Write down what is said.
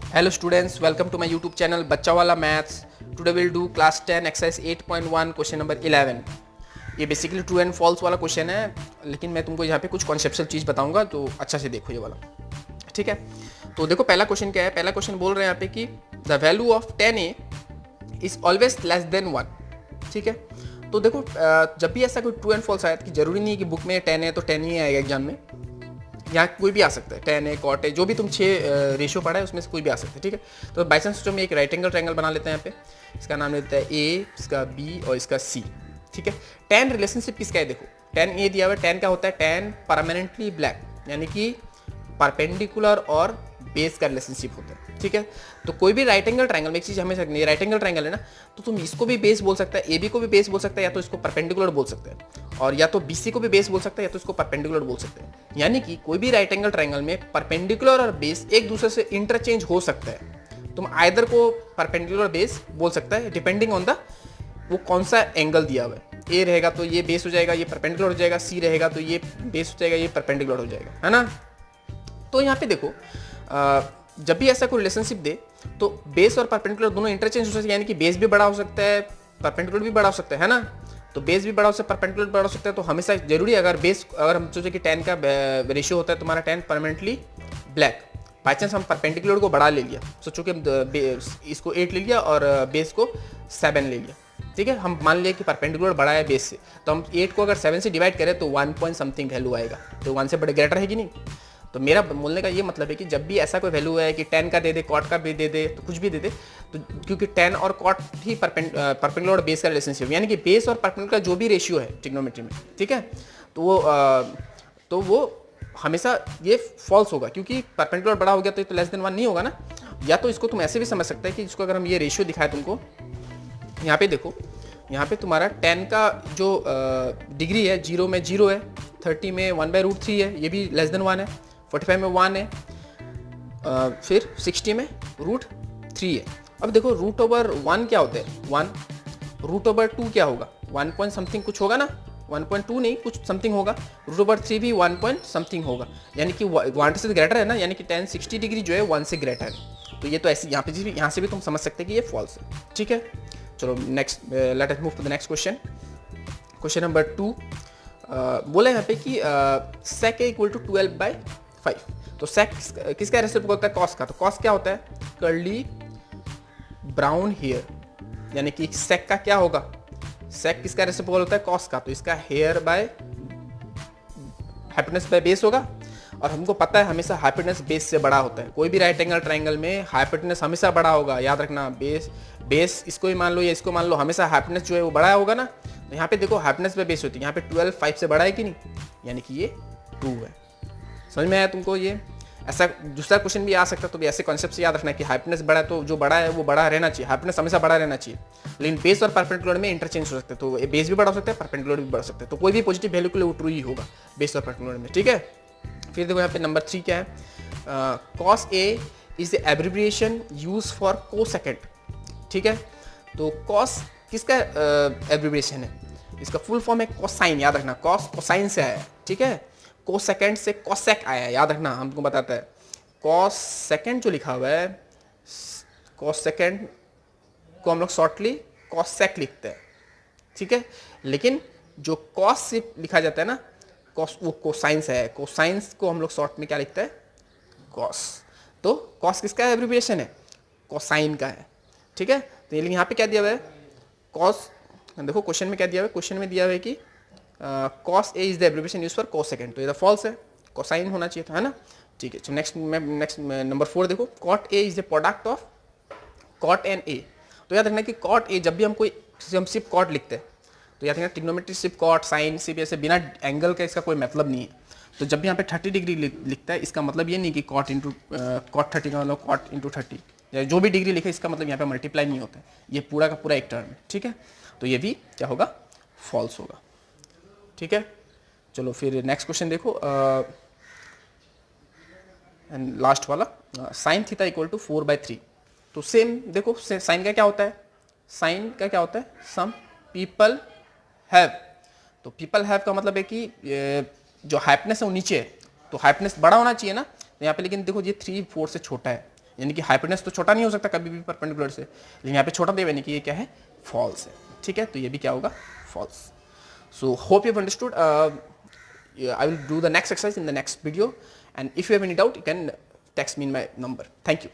Hello students, welcome to my YouTube channel बच्चा वाला maths. Today we'll do class 10 exercise 8.1 question number 11. ये basically true and false वाला question है, लेकिन मैं तुमको यहाँ पे कुछ कॉन्सेप्चुअल चीज़ बताऊंगा, तो अच्छा से देखो ये वाला. ठीक है, तो देखो पहला क्वेश्चन क्या है. पहला क्वेश्चन बोल रहे हैं यहाँ पे कि the value of 10a is always less than 1. ठीक है, तो देखो जब भी ऐसा कोई ट्रू एंड फॉल्स आया कि जरूरी नहीं है कि बुक में 10 है तो 10 ही आएगा एग्जाम में. यहाँ कोई भी आ सकता है, 10 है, कॉट है, जो भी तुम 6 रेशियो पढ़ा है उसमें से कोई भी आ सकता है. ठीक है, तो बाई चांस सिस्टम में एक राइट एंगल ट्रायंगल बना लेते हैं. यहाँ पे इसका नाम लेते हैं ए, इसका बी और इसका सी. ठीक है, 10 रिलेशनशिप किसका है. देखो 10 ए दिया हुआ है. 10 क्या होता है, 10 परमानेंटली ब्लैक, यानी कि परपेंडिकुलर और बेस का रिलेशनशिप होता है. ठीक है, तो कोई भी राइट एंगल ट्रायंगल में एक चीज हमेशा नहीं, राइट एंगल ट्रायंगल है ना, तो तुम इसको भी बेस बोल सकता है, ए बी को भी बेस बोल सकता है, या तो इसको परपेंडिकुलर बोल सकते हैं, और या तो बीसी को भी बेस बोल सकता है, या तो इसको परपेंडिकुलर बोल सकते हैं. यानी कि कोई भी राइट एंगल ट्रायंगल में परपेंडिकुलर और बेस एक दूसरे से इंटरचेंज हो सकता है. तुम आइदर को परपेंडिकुलर बेस बोल सकता है डिपेंडिंग ऑन द वो कौन सा एंगल दिया हुआ है. ए रहेगा तो ये बेस हो जाएगा, ये परपेंडिकुलर हो जाएगा. सी रहेगा तो ये बेस हो जाएगा, ये परपेंडिकुलर हो जाएगा, है ना. तो यहाँ पे देखो जब भी ऐसा कोई रिलेशनशिप दे तो बेस और परपेंडिकुलर दोनों इंटरचेंज हो सकते हैं. यानी कि बेस भी बड़ा हो सकता है, परपेंडिकुलर भी बड़ा हो सकता है ना. तो बेस भी बड़ा हो सकता है, परपेंडिकुलर बड़ा हो सकता है. तो हमेशा जरूरी है, अगर बेस, अगर हम सोचे कि 10 का रेशियो होता है तुम्हारा 10 परमानेंटली ब्लैक, बाई चांस हम परपेंडिकुलर को बड़ा ले लिया, सोचो कि इसको 8 ले लिया और बेस को 7 ले लिया. ठीक है, हम मान लिया कि परपेंडिकुलर बड़ा है बेस से, तो हम 8 को अगर 7 से डिवाइड करें तो 1 पॉइंट समथिंग वैल्यू आएगा. तो 1 से बड़े ग्रेटर है कि नहीं. तो मेरा बोलने का ये मतलब है कि जब भी ऐसा कोई वैल्यू है कि 10 का दे दे, कॉट का भी दे दे, तो कुछ भी दे दे, तो क्योंकि 10 और कॉट ही परपेंडिकुलर और बेस का रिलेशनशिप, यानी कि बेस और परपेंडिकुलर जो भी रेशियो है ट्रिग्नोमेट्री में, ठीक है, तो वो हमेशा ये फॉल्स होगा, क्योंकि परपेंडिकुलर बड़ा हो गया तो लेस देन 1 नहीं होगा ना. या तो इसको तुम ऐसे भी समझ सकते हैं कि इसको अगर हम ये रेशियो दिखाए तुमको, यहाँ पे देखो, यहाँ पे तुम्हारा 10 का जो डिग्री है, 0 में 0 है, 30 में 1/√3 है, ये भी लेस देन 1 है, 45 में 1 है, फिर 60 में √3 है. अब देखो √1 क्या होता है, 1. √2 क्या होगा, 1 पॉइंट समथिंग कुछ होगा ना, 1.2 नहीं, कुछ समथिंग होगा. √3 भी 1 पॉइंट समथिंग होगा, यानी कि 1 से ग्रेटर है ना, यानी कि 10 60 डिग्री जो है 1 से ग्रेटर है. तो ये तो ऐसे यहाँ से भी तुम समझ सकते हैं कि ये फॉल्स है. ठीक है, चलो next, let us move to the next question. Question number 2 बोला यहाँ पे कि sec है इक्वल टू 12/5. तो sec किसका रेसिप्रोकल होता है, कॉस का. तो कॉस क्या होता है, कर्ली ब्राउन हेयर, यानी कि sec का क्या होगा, sec किसका रेसिप्रोकल होता है, कॉस का. तो इसका here by hypotenuse by base होगा, और हमको पता है हमेशा हाइपोटेनस बेस से बड़ा होता है. कोई भी राइट एंगल ट्रायंगल में हाइपोटेनस हमेशा बड़ा होगा, याद रखना. बेस इसको ही मान लो या इसको मान लो, हमेशा हाइपोटेनस जो है वो बड़ा होगा ना. तो यहाँ पे देखो हाइपोटेनस पे बेस होती है, यहाँ पे 12 5 से बड़ा है कि नहीं, यानी कि ये ट्रू है. समझ में आया तुमको. ये ऐसा दूसरा क्वेश्चन भी आ सकता है, तो भी ऐसे कॉन्सेप्ट से याद रखना है कि हाइपोटेनस बड़ा है तो जो बड़ा है वो बड़ा रहना चाहिए, हाइपोटेनस हमेशा बड़ा रहना चाहिए. लेकिन बेस और परपेंडिकुलर में इंटरचेंज हो सकते हैं, तो बेस भी बड़ा हो सकता है, परपेंडिकुलर भी बढ़ सकते हैं. तो कोई भी पॉजिटिव वैल्यू के लिए वो ट्रू ही होगा बेस और परपेंडिकुलर में. ठीक है, फिर देखो यहाँ पे नंबर 3 क्या है, cos A is the abbreviation use for cosecant. ठीक है, तो cos किसका एब्रिविएशन है, इसका फुल फॉर्म है कोसाइन. याद रखना, cos कोसाइन से आया है. ठीक है, कोसेकेंड से कोसेक आया है, याद रखना. हमको बताता है कोसेकेंड जो लिखा हुआ है, कोसेकेंड को हम लोग शॉर्टली कोसेक लिखते हैं. ठीक है, लेकिन जो कॉस से लिखा जाता है ना, कॉस वो कोसाइंस है. कोसाइंस को हम लोग शॉर्ट में क्या लिखते हैं, कॉस. तो कॉस किसका एब्रिविएशन है, कोसाइन का है. ठीक है, तो ये यहाँ पे क्या दिया हुआ है, कॉस. देखो क्वेश्चन में क्या दिया हुआ है, क्वेश्चन में दिया हुआ है कि cos A is the abbreviation use for cosecant. तो ये फॉल्स है, कोसाइन होना चाहिए था, है ना. ठीक है, नेक्स्ट नंबर 4 देखो, cot A is the product of cot and A. तो याद रखना कि कॉट ए, जब भी हम सिर्फ कॉट लिखते हैं, तो याद रखना ट्रिग्नोमेट्री सिर्फ कॉट साइन सिर्फ ऐसे बिना एंगल का इसका कोई मतलब नहीं है. तो जब भी यहाँ पे 30 डिग्री लिखता है, इसका मतलब ये नहीं कि कॉट 30 का मतलब कॉट इंटू 30, या जो भी डिग्री लिखे इसका मतलब यहाँ पे मल्टीप्लाई नहीं होता है. ये पूरा का पूरा एक टर्म है. ठीक है, तो ये भी क्या होगा, फॉल्स होगा. ठीक है, चलो फिर नेक्स्ट क्वेश्चन देखो, एंड लास्ट वाला, साइन थीटा इक्वल टू 4/3. तो सेम देखो, साइन का क्या होता है, साइन का क्या होता है, सम पीपल हैव. तो पीपल हैव का मतलब है कि जो हाइपोटेनस है वो नीचे है, तो हाइपोटेनस बड़ा होना चाहिए ना. तो यहाँ पे लेकिन देखो ये 3 4 से छोटा है, यानी कि हाइपोटेनस तो छोटा नहीं हो सकता कभी भी परपेंडिकुलर से, लेकिन यहाँ पे छोटा दे यानी कि ये क्या है, फॉल्स है। ठीक है, तो ये भी क्या होगा, false. So hope you have understood. I will do the next exercise in the next video, and if you have any doubt you can text me in my number. Thank you.